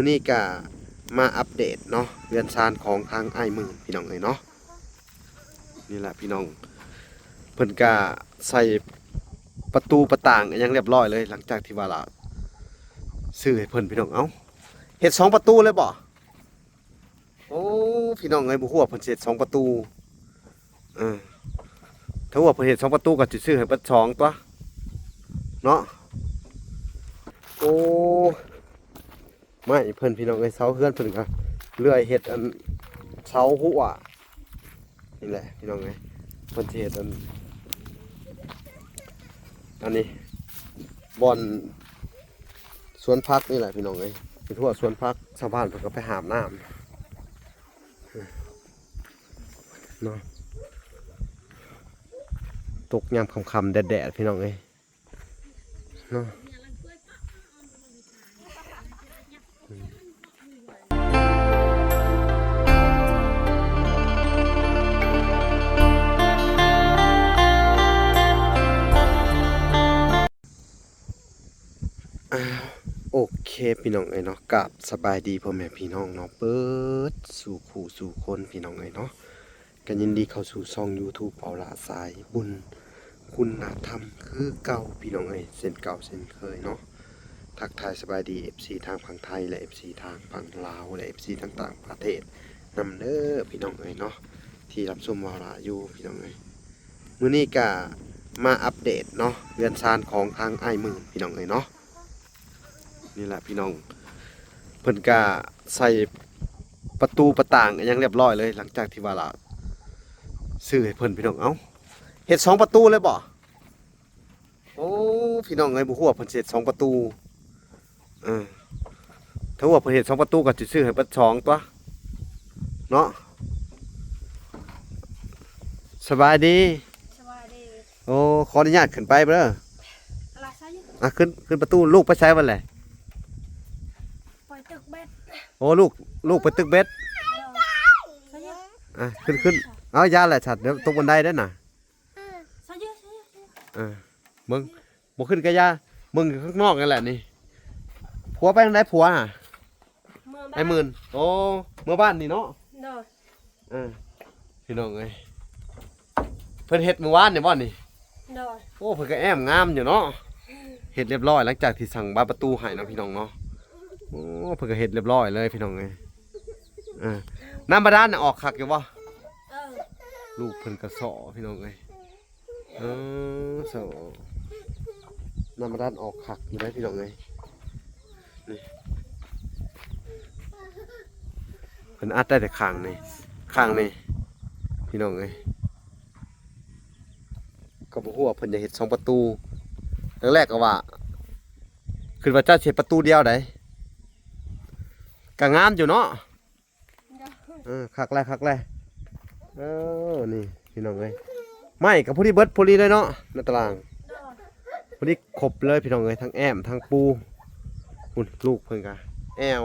มื้อนี้ก็มาอัปเดตเนาะเรือนซานของทางอ้ายมือพี่น้องเอ้ยเนาะนี่แหละพี่น้องเพิ่นก็ใส่ประตูประต่างอยังเรียบร้อยเลยหลังจากที่ว่าละซื้อให้เพิ่นพี่น้องเอ้าเฮ็ด2ประตูเลยบ่โอ้พี่น้องเอ้ยบ่ฮู้ว่าเพิ่นสิเฮ็ด2ประตูถ้าว่าเพิ่นเฮ็ด2ประตูก็สิซื้อให้เบิด2ตัวเนาะโอ้ไม่เพิ่นพี่น้องเอ้ยเสาเฮือนเพิ่นก็เลื่อยเฮ็ดอันเสาหัวนี่แหละพี่น้องเอ้ยเพิ่นสิเฮ็ดอันนี้บอนสวนพักนี่แหละพี่น้องเอ้ยเป็นทั่วสวนพักชาวบ้านเพิ่นก็ไปหามน้ำเนาะตกยามค่ำๆแดดๆพี่น้องเอ้ยเนาะโอเคพี่น้องเอ้ยเนาะกับสบายดีพ่อแม่พี่น้องเนาะเปิดสู่คู่สู่คนพี่น้องเอ้ยเนาะกันยินดีเข้าสู่ช่อง YouTube เปาละสายบุญคุณธรรมคือเก่าพี่น้องเอ้ยเส้นเก่าเส้นเคยเนาะทักทายสบายดี FC ทางฝั่งไทยและ FC ทางฝั่งลาวและ FC ต่างๆประเทศนำเด้อพี่น้องเอ้ยเนาะที่รับชมวาระอยู่พี่น้องเอ้ยมื้อนี้ก็มาอัปเดตเนาะเรือนซานของทางอ้ายมือพี่น้องเอ้ยเนาะนี่แหละพี่น้องเพิ่นก็ใส่ประตูประต่างอยังเรียบร้อยเลยหลังจากที่ว่าละซื้อให้เพิ่นพี่น้องเอ้าเฮ็ด2ประตูเลยบ่โอ้พี่น้องเอ้ยบ่ฮู้ว่าเพิ่นสิเฮ็ด2ประตูถ้าว่าเพิ่นเฮ็ด2ประตูก็สิซื้อให้เบิด2ตัวเนาะสบายดีสวัสดีโอ้ขออนุญาตขึ้นไปเด้ออะไรซะอยู่ขึ้นประตูลูกไปใช้วันแหละปล่อยตึกเบ็ดโอ้ลูกไปตึกเบ็ดซะอยู่ขึ้นเอายาแหละฉัดเดี๋ยวตกบันไดได้น่ะซะอยู่มึงบ่ขึ้นกะยามึงอยู่ข้างนอกนั่นแหละนี่ผัวไปทางไหนผัวอ่ะไอ้หมื่นโอ้เมื่อบ้านนี่เนาะพี่น้องเอ้ยเพิ่นเฮ็ดเมื่อวานนี่บ่นี่โอ้เพิ่นก็แอมงามอยู่เนาะเฮ็ดเรียบร้อยหลังจากที่สั่งบานประตูให้เนาะพี่น้องเนาะโอ้เพิ่นก็เฮ็ดเรียบร้อยเลยพี่น้องเอ้ยน้ำบาดาลน่ะออกคักอยู่บ่ลูกเพิ่นก็สอพี่น้องเอ้ยสอน้ำบาดาลออกคักอยู่ได้พี่น้องเอ้ยนี่เพิ่นอัดได้แต่ข้างนี่พี่น้องเอ้ยก็บ่ฮู้ว่าเพิ่นจะเฮ็ด2ประตูแรกๆก็ว่าคิดว่าจะเฮ็ดประตูเดียวได้ก็งามอยู่เนาะคักแลนี่พี่น้องเอ้ยไม่กับผู้ที่เบิดผู้นี้เลยเนาะในตารางผู้นี้ครบเลยพี่น้องเอ้ยทั้งแอมทั้งปูคุณลูกเพิ่นกะแอว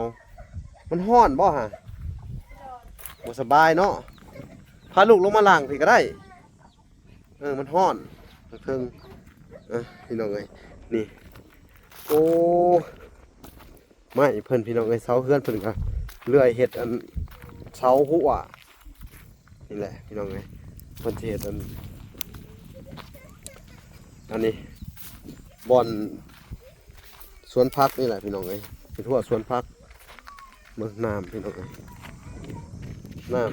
มันฮ้อนบ่ฮะบ่สบายเนาะพาลูกลงมาล้างพี่ก็ได้มันฮ้อนเพิ่งพี่น้องเอ้ยนี่โอ้ไม่เพิ่นพี่น้องเอ้ยเสาเฮือนเพิ่นก็เลื่อยเฮ็ดอันเสาหัวนี่แหละพี่น้องเอ้ยเพิ่นสิเฮ็ดอันนี้บอนสวนพักนี่แหละพี่น้องเอ้ยเป็นทั่วสวนพักเมืองน้ำพี่น้องเอ้ยน้ำ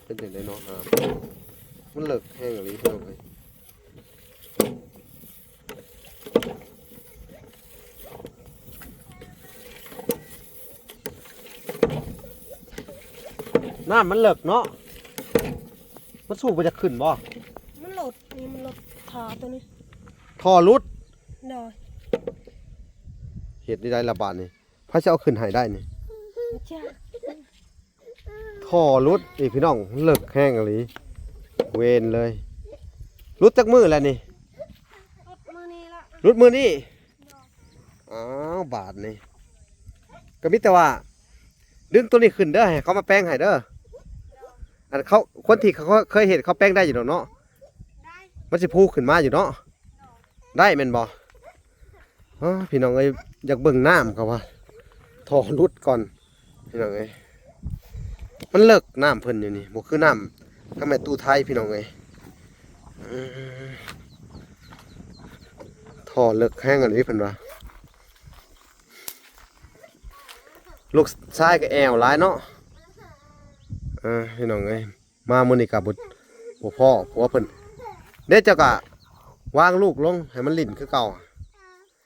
เป็นอย่างไรเนาะน้ำมันเลิกแห้งอย่างนี้พี่น้องเอ้ยน้ำมันเลิกเนาะมันสู้ไปจะขึ้นบ่มันหลดนี่มันหลดขาตัวนี้ท่อรุดหน่อยเหตุใดระบาดนี่พระเจ้าขึ้นหายได้นี่ท่อรุดนี่พี่น้องเลิกแห้งอะไรเวนเลยรุดจากมือแล้วนี่รุดมือนี่อ้าวบาดนี่ก็มิแต่ว่าดึงตัวนี้ขึ้นเด้อให้เขามาแป้งให้เด้อ อันเขาคนที่เขาเคยเห็นเขาแป้งได้อยู่ดอกเนาะ ได้ มันสิพูขึ้นมาอยู่เนาะได้แม่นบ่อ๋อพี่น้องเอ้ยอยากเบิ่งน้ำเขาว่าทอรุดก่อนพี่น้องเอ้ยมันเลิกน้ำเพิ่นอยู่นี่บ่คือน้ำก็แม่ตู้ไทยพี่น้องเอ้ยอืมทอเลิกแห้งอันนี้เพิ่นว่าลูกชายก็แอวหลายเนาะพี่น้องเอ้ยมามื้อนี้ก็บ่พ่อเพราะว่าเพิ่นเด้เจ้าก็วางลูกลงให้มันลิ่นคือเก่า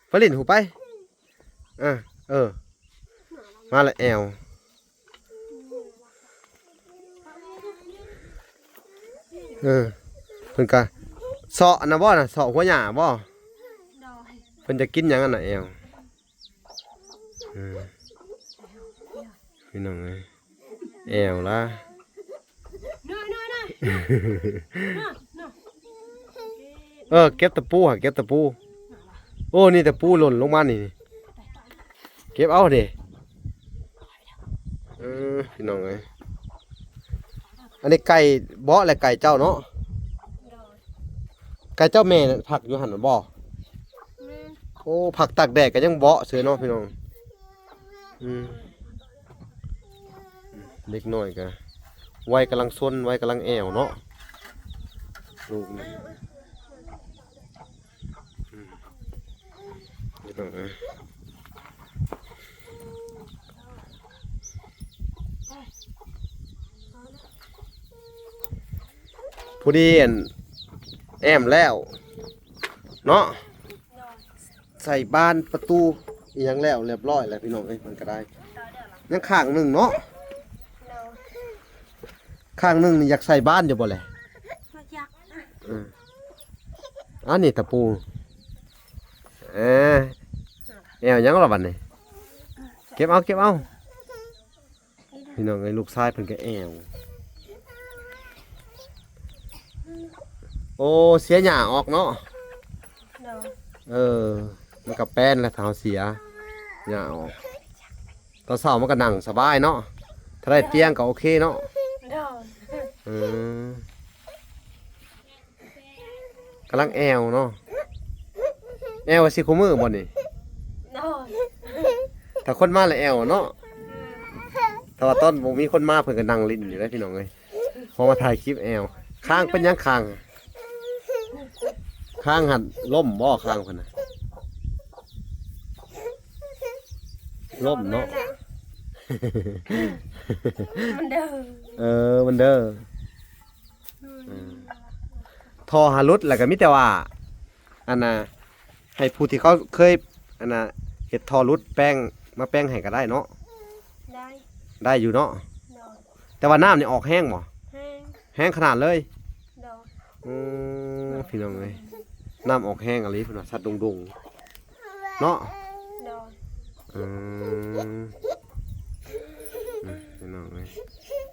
ไปลิ่นหูไปมาละแอวเพิ่นก็เสาะนะบ่น่ะเสาะหัวหญ้าบ่ โดย เพิ่นจะกินหยังอันน่ะแอวพี่น้องเอ้ยแอวล่ะ น้อยน้อยน้อย เก็บตะปูเก็บตะปูโอ้นี่ตะปูหล่นลงมานี่เก็บเอาเด้พี่น้องเอ้ยอันนี้ไก่เบาะและไก่เจ้าเนาะ โดย ไก่เจ้าแม่น่ะผักอยู่หั่นน่ะบ่ แม่ โอ้ผักตากแดดก็ยังเบาะเสือเนาะพี่น้องเล็กน้อยก็วัยกำลังซนวัยกำลังแอวเนาะลูกนี่พี่น้องเอ้ยผู้ดีแอมแล้วเนาะ โดย ใส่บ้านประตูอีหยังแล้วเรียบร้อยแล้วพี่น้องเอ้ยมันก็ได้ยังข้างหนึงเนาะ โดย ข้างหนึงนี่อยากใส่บ้านอยู่บ่แหละ มายักษ์ อันนี้ตะปูเออแอวยังละบัดนี้เก็บเอาพี่น้องเอ้ยลูกชายเพิ่นก็แอวโอ้เสียหญ้าออกเนาะ โดย มันก็แป้นแล้วถ้าเฮาเสียหญ้าออกตอนเช้ามันก็นั่งสบายเนาะถ้าได้เตียงก็โอเคเนาะ โดย กำลังแอวเนาะแอวสิคุมือบ่นี่ โดย ถ้าคนมาแล้วแอวเนาะถ้าว่าตอนบ่มีคนมาเพิ่นก็นั่งลิ้นอยู่ได้พี่น้องเอ้ยพอมาถ่ายคลิปแอวข้างเป็นหยังข้างหัดล่มบ่ข้างเพิ่นน่ะล่มเนาะ มันเดิน มันเด้อทอหารุดแล้วก็มีแต่ว่าอันน่ะให้ผู้ที่เขาเคยอันน่ะเฮ็ดทอรุดแป้งมาแป้งให้ก็ได้เนาะ ได้ ได้อยู่เนาะ โดย แต่ว่าน้ำนี่ออกแห้งบ่ แห้ง แห้งขนาดเลย โดย พี่น้องเอ้ยน้ำออกแห้งอะไรพุ่นน่ะสัตว์ดงๆเนาะ โดย พี่น้องเอ้ย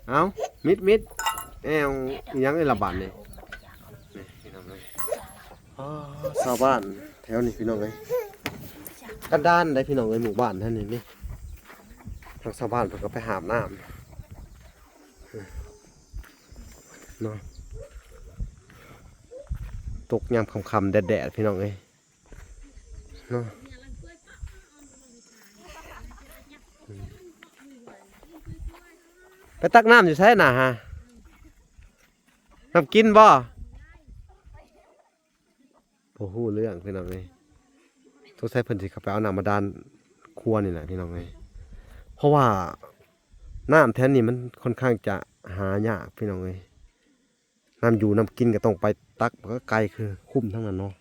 เอามิดแอวอิหยังไอ้ละบาดนี่พี่น้องเอ้ยชาวบ้านแถวนี้พี่น้องเอ้ยกันด้านได้พี่น้องเอ้ยหมู่บ้านท่านนี่ทางชาวบ้านเพิ่นก็ไปหาบน้ำเนาะตกยามค่ำๆแดดๆพี่น้องเอ้ยเนาะไปตักน้ำอยู่ใช่น่ะฮะน้ำกินบ่โอ้โหเรื่องพี่น้องเอ้ยทุกใช้เพิ่นสิเข้าไปเอาน้ำมาดานครัวนี่แหละพี่น้องเอ้ยเพราะว่าน้ำแท้นี่มันค่อนข้างจะหายากพี่น้องเอ้ยน้ำอยู่น้ำกินก็ต้องไปตักมันก็ไกลคือคุ้มทั้งนั้นเนาะ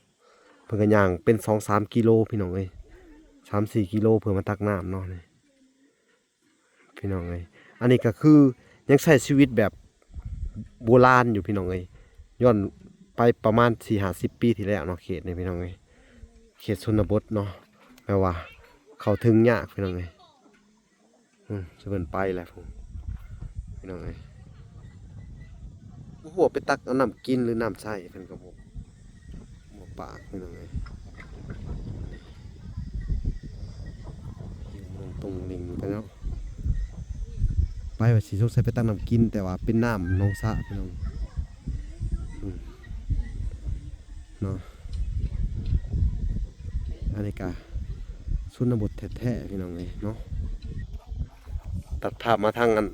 เพิ่นก็ย่างเป็น 2-3 กิโลพี่น้องเอ้ย 3-4 กิโลเพื่อมาตักน้ำเนาะนี่พี่น้องเอ้ยอันนี้ก็คือยังใช้ชีวิตแบบโบราณอยู่พี่น้องเอ้ยย้อนไปประมาณ 4-50 ปีที่แล้วเนาะเขตนี่พี่น้องเอ้ยเขตชนบทเนาะแปลว่าเข้าถึงยากพี่น้องเอ้ยจะเป็นไปแหละผมพี่น้องเอ้ยหัวไปตักเอาน้ำกินหรือน้ำใช้เพิ่นก็บ่ปากพี่น้องเอ้ยหิวตรงลิงไปเนาะ ไปว่าสิสงสัยไปตั้งน้ำกินแต่ว่าเป็นน้ำหนองสระพี่น้องเนาะอันนี้ก็ชนบทแท้ๆพี่น้องเลยเนาะตัดภาพมาทางกัน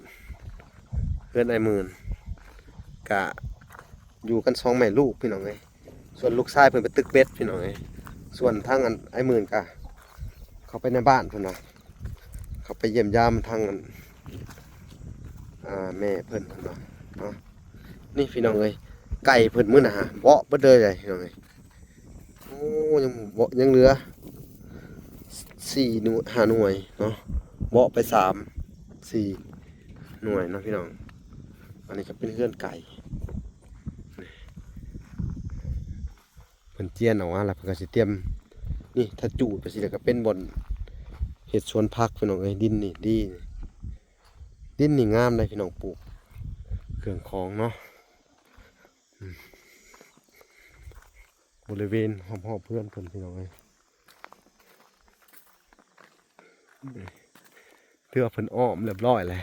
เพื่อนไอ้หมื่นกะอยู่กัน2 แม่ลูกพี่น้องเลยส่วนลูกชายเพิ่นไปตึกเบ็ดพี่น้องเลยส่วนทางอันไอ้หมื่นกะเขาไปในบ้านเพิ่นเนาะเขาไปเยี่ยมยามทางอันแม่เพิ่นเนาะนี่พี่น้องเลยไก่เพิ่นมื้อน่ะฮะเบาะเบิดเลยพี่น้องเลยโอ้ยังเบาะยังเหลือ4 หน่วย5 หน่วยเนาะเบาะไป3 4 หน่วยเนาะพี่น้องอันนี้ก็เป็นเรือนไก่เพิ่นเจียนออกมาแล้วเพิ่นก็สิเตรียมนี่ถ้าจูดไปสิแล้วก็เป็นบ่อนเฮ็ดสวนผักพี่น้องเอ้ยดินนี่ดีดินนี่งามเลยพี่น้องปลูกเครื่องของเนาะบริเวณหอบๆเพื่อนเพิ่นพี่น้องเอ้ยเพื่อเพิ่นอ้อมเรียบร้อยเลย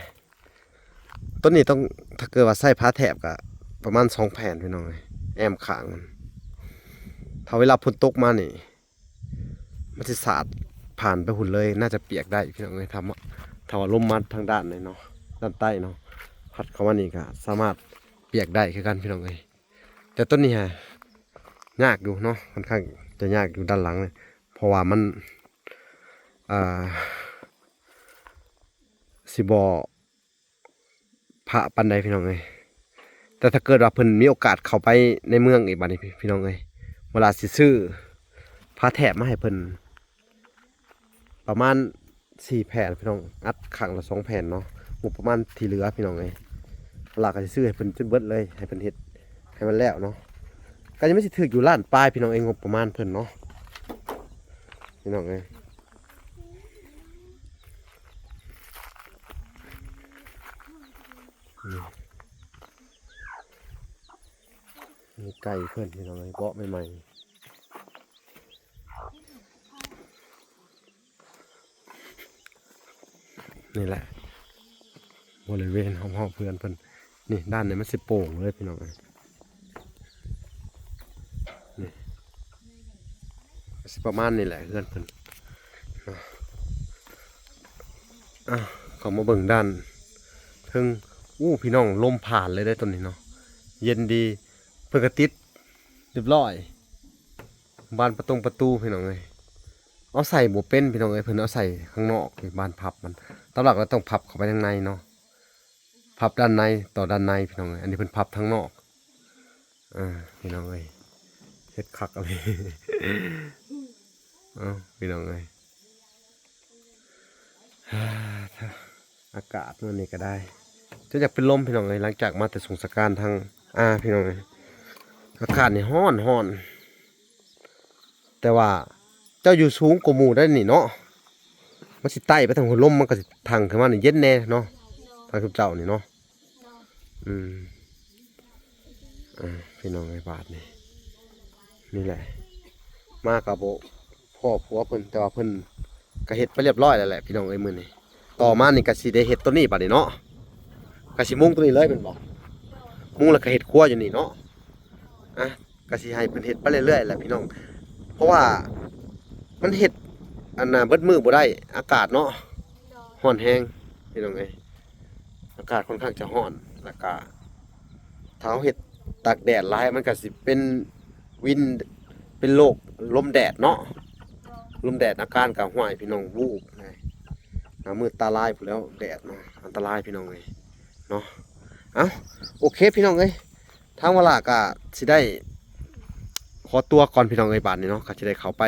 ต้นนี้ต้องถ้าเกิดว่าใส่ผ้าแถบก็ประมาณ2 แผ่นพี่น้องเอ้ยแอมข้างมันถ้าเวลาฝนตกมานี่มันสิสาดผ่านไปหุ่นเลยน่าจะเปียกได้พี่น้องเอ้ยถ้าว่าลมมาทางด้านเลยเนาะด้านใต้เนาะพัดเข้ามานี่ก็สามารถเปียกได้คือกันพี่น้องเอ้ยแต่ต้นนี้ฮะยากอยู่เนาะค่อนข้างจะยากอยู่ด้านหลังเลยเพราะว่ามันสิบ่พระปันใดพี่น้องเอ้ยแต่ถ้าเกิดว่าเพิ่นมีโอกาสเข้าไปในเมืองอีกบัดนี้พี่น้องเอ้ยเวลาสิซื้อผ้าแถบมาให้เพิ่นประมาณ4 แผ่นพี่น้องอัดข้างละ2 แผ่นเนาะงบประมาณที่เหลือพี่น้องเอ้ยหลักก็สิซื้อให้เพิ่นจนเบิดเลยให้เพิ่นเฮ็ดให้มันแล้วเนาะก็ยังไม่สิถึกอยู่ล้านปลายพี่น้องเอ้ยงบประมาณเพิ่นเนาะพี่น้องเอ้ยมีไก่เพิ่นพี่น้องเอ้ยเบาะใหม่ๆนี่แหละบริเวณหอบๆเพื่อนเพิ่นนี่ด้านนี้มันสิโป่งเลยพี่น้องเอ้ยนี่สิประมาณนี่แหละเพื่อนเพิ่นเขามาเบิ่งด้านเพิ่งพี่น้องลมผ่านเลยได้ต้นนี้เนาะเย็นดีเพิ่นก็ติดเรียบร้อยบานประตูพี่น้องเอ้ยเอาใส่บ่เป็นพี่น้องเอ้ยเพิ่นเอาใส่ข้างนอกบานพับมันตามหลักเราต้องพับเข้าไปข้างในเนาะพับด้านในต่อด้านในพี่น้องเอ้ยอันนี้เพิ่นพับทั้งนอกพี่น้องเอ้ยเฮ็ดคักอะไร พี่น้องเอ้ยอากาศมันนี่ก็ได้จะอยากเป็นลมพี่น้องเอ้ยหลังจากมาแต่สงกรานต์ทางพี่น้องเอ้ยอากาศนี่ร้อนแต่ว่าเจ้าอยู่สูงกว่าหมู่ได้นี่เนาะมันสิไต่ไปทางหัวลมมันก็สิทางขึ้นมานี่เย็นแน่เนาะทางทุกเจ้านี่เนาะพี่น้องไอ้บาทนี่แหละมากับโบพ่อผัวเพิ่นแต่ว่าเพิ่นก็เฮ็ดไปเรียบร้อยแล้วแหละพี่น้องเอ้ยมื้อนี้ต่อมานี่ก็สิได้เฮ็ดตัวนี้บัดนี้เนาะก็สิมุงตัวนี้เลยแม่นบ่มุงแล้วก็เฮ็ดครัวอยู่นี่เนาะก็สิให้เพิ่นเฮ็ดไปเรื่อยๆแหละพี่น้องเพราะว่ามันเฮ็ดอันน่ะเบิดมื้อบ่ได้อากาศเนาะร้อนแฮงพี่น้องเอ้ยอากาศค่อนข้างจะร้อนแล้วก็ถ้าเฮาเฮ็ดตากแดดหลายมันก็สิเป็นวินเป็นโรคลมแดดเนาะลมแดดอาการก็ห่วยพี่น้องวูบมืดตาลายพู้นแล้วแดดเนาะอันตรายพี่น้องเอ้ยเนาะโอเคพี่น้องเอ้ยทางเวลาก็สิได้ขอตัวก่อนพี่น้องเอ้ยบาดนี้เนาะก็สิได้เข้าไป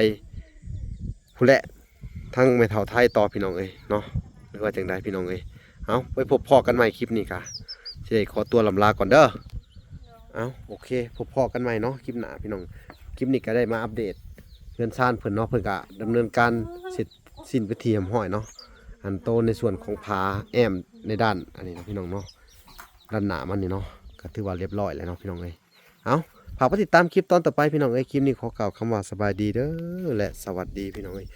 ผู้แหละทั้งแม่เฒ่าไทยต่อพี่น้องเอ้ยเนาะหรือว่าจังไดพี่น้องเอ้ยไปพบพ่อกันใหม่คลิปนี้ก็สิได้ขอตัวลำลาก่อนเด้อโอเคพบพ่อกันใหม่เนาะคลิปหน้าพี่น้องคลิปนี้ก็ได้มาอัปเดตเพื่อนซ่านเพิ่นเนาะเพิ่นก็ดำเนินการเสร็จสิ้นไปทีห้อยเนาะอันโตในส่วนของผาแอมในด้านอันนี้นะพี่น้องเนาะด้านหน้ามันนี่เนาะก็ถือว่าเรียบร้อยแล้วเนาะพี่น้องเอ้ยฝากติดตามคลิปตอนต่อไปพี่น้องเอ้ยคลิปนี้ขอกล่าวคำว่าสบายดีเด้อและสวัสดีพี่น้องเอ้ย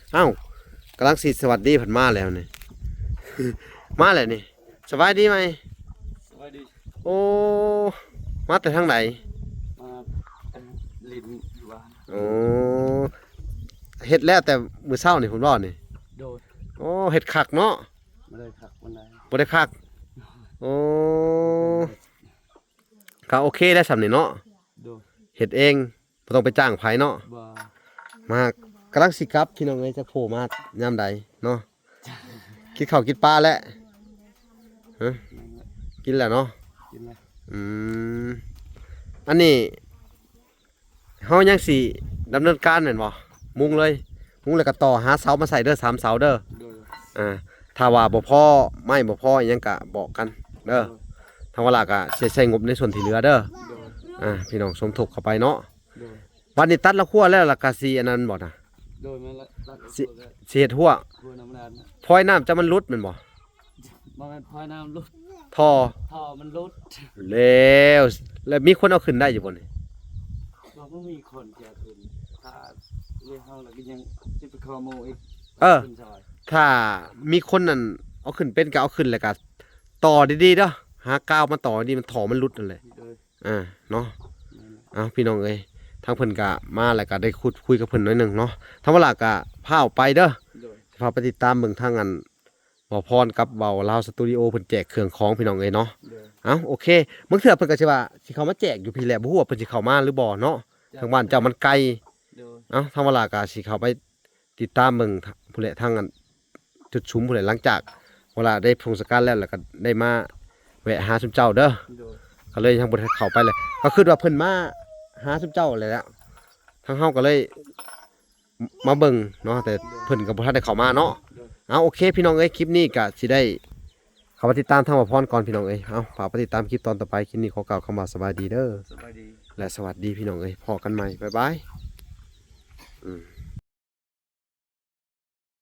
กำลังสิสวัสดีเพิ่นมาแล้วนี่ มาแล้วนี่ สบายดีไหม สวัสดี โอ้มาแต่ทางไหน มาลินอยู่บ้าน โอ้เฮ็ดแล้วแต่มื้อเช้านี่ผมรอนี่ โดย โอ้เฮ็ดคักเนาะ ไม่ได้ขักวันใด บ่ได้คักโอ้ก็โอเคได้สำนี่เนาะ โดย เฮ็ดเองบ่ต้องไปจ้างไผเนาะ บ่ มากำลังสิกลับพี่น้องเอ้ยจะโผล่มายามใดเนาะกินข้าวกินปลาแล้วฮะกินแล้วเนาะ กินไหม อืมอันนี้เฮายังสิดำเนินการแม่นบ่มุงเลยมุงแล้วก็ต่อหาเสามาใส่เด้อ3เสาเด้อ โดย ถ้าว่าบ่พอไม้บ่พออิหยังก็บอกกันเด้อทางเวลาก็สิใช้งบในส่วนที่เหลือเด้อ โดย พี่น้องสมทบเข้าไปเนาะ โดย วันนี้ตัดละคั่วแล้วล่ะก็สิอันนั้นบ่น่ะ โดยมันละรัก สิเฮ็ดหัว ครัวน้ำนานนะ พลอยน้ำจะมันรุดแม่นบ่ บ่แม่นพลอยน้ำลุด ท่อ ท่อมันลุด แล้วมีคนเอาขึ้นได้อยู่บ่นี่ เราก็มีคนเสียคืนถ้าเรียกเฮาแล้วก็ยังสิไปขอโมอีกขึ้นซอย ถ้ามีคนนั่นเอาขึ้นเป็นก็เอาขึ้นแล้วก็ต่อดีๆเด้อหากาวมาต่อดีมันท่อมันรุดนั่นแหละ โดย เนาะ นั่นแหละ พี่น้องเอ้ยทางเพิ่นก็มาแล้วก็ได้คุยกับเพิ่นหน่อยหนึงเนาะทางเวลาก็พาออกไปเด้อ โดย พาไปติดตามเบิ่งทางอันบ่พรกับเบาลาวสตูดิโอเพิ่นแจกเครื่องของพี่น้องเอ้ยเนาะ โดย โอเคบางเทื่อเพิ่นก็สิว่าสิเข้ามาแจกอยู่พี่แหละบ่ฮู้ว่าเพิ่นสิเข้ามาหรือบ่เนาะทางบ้านเจ้ามันไกล โดย ทางเวลาก็สิเข้าไปติดตามเบิ่งผู้แหละทางอันจุดชุมผู้แหละหลังจากเวลาได้พงศการแล้วก็ได้มาแวะหาซุมเจ้าเด้อ โดย ก็เลยทางบ่ได้เข้าไปเลยก็คิดว่าเพิ่นมาหาซุมเจ้าเลยแหล้วทางเฮาก็เลยมาเบิ่งเนาะแต่เพิ่นก็บ่ทันได้เข้ามาเนาะ โดย โอเคพี่น้องเอ้ยคลิปนี้ก็สิได้เข้ามาติดตามทางบ่พรก่อนพี่น้องเอ้ยฝากไปติดตามคลิปตอนต่อไปคลิปนี้ขอกล่าวคำว่าสบายดีเด้อ สบายดี และสวัสดีพี่น้องเอ้ยพอกันใหม่บ๊ายบาย